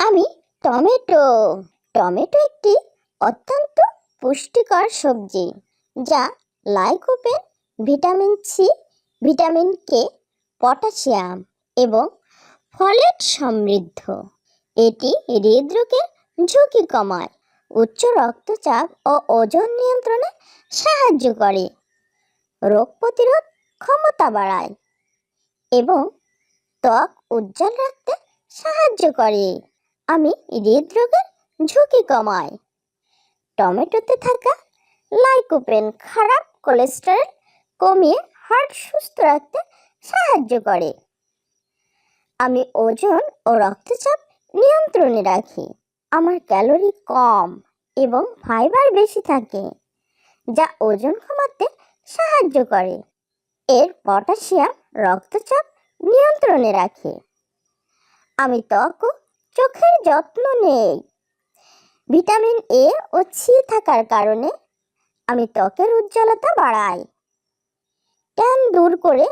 আমি tomato. Tomato একটি অত্যন্ত পুষ্টিকর সবজি যা lycopene, vitamin C, vitamin K, potassium এবং ফলেট সমৃদ্ধ। এটি হৃদরোগের ঝুঁকি কমায়, উচ্চ রক্তচাপ ও ওজন নিয়ন্ত্রণে সাহায্য করে, রোগ প্রতিরোধ ক্ষমতা বাড়ায় এবং ত্বক উজ্জ্বল রাখতে সাহায্য করে। আমি হৃদরোগের ঝুঁকি কমায়। টমেটোতে থাকা লাইকোপেন খারাপ কোলেস্টেরল কমিয়ে হার্ট সুস্থ রাখতে সাহায্য করে। আমি ওজন ও রক্তচাপ নিয়ন্ত্রণে রাখি। আমার ক্যালোরি কম এবং ফাইবার বেশি থাকে, যা ওজন কমাতে সাহায্য করে। এর পটাশিয়াম রক্তচাপ নিয়ন্ত্রণে রাখে। আমি ত্বক ও চোখের যত্ন নেই। ভিটামিন এ ও সি থাকার কারণে আমি ত্বকের উজ্জ্বলতা বাড়াই, ট্যান দূর করে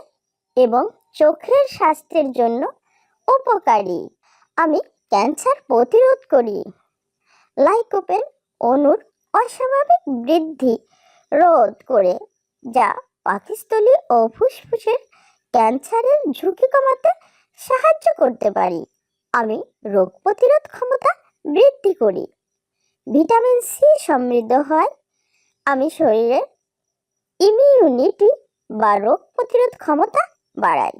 এবং চোখের স্বাস্থ্যের জন্য উপকারী। আমি ক্যান্সার প্রতিরোধ করি। লাইকোপেন অণুর অস্বাভাবিক বৃদ্ধি রোধ করে, যা পাকস্থলী ও ফুসফুসের ক্যান্সারের ঝুঁকি কমাতে সাহায্য করতে পারি। আমি রোগ প্রতিরোধ ক্ষমতা বৃদ্ধি করি। ভিটামিন সি সমৃদ্ধ হয়। আমি শরীরের ইমিউনিটি বা রোগ প্রতিরোধ ক্ষমতা বাড়াই।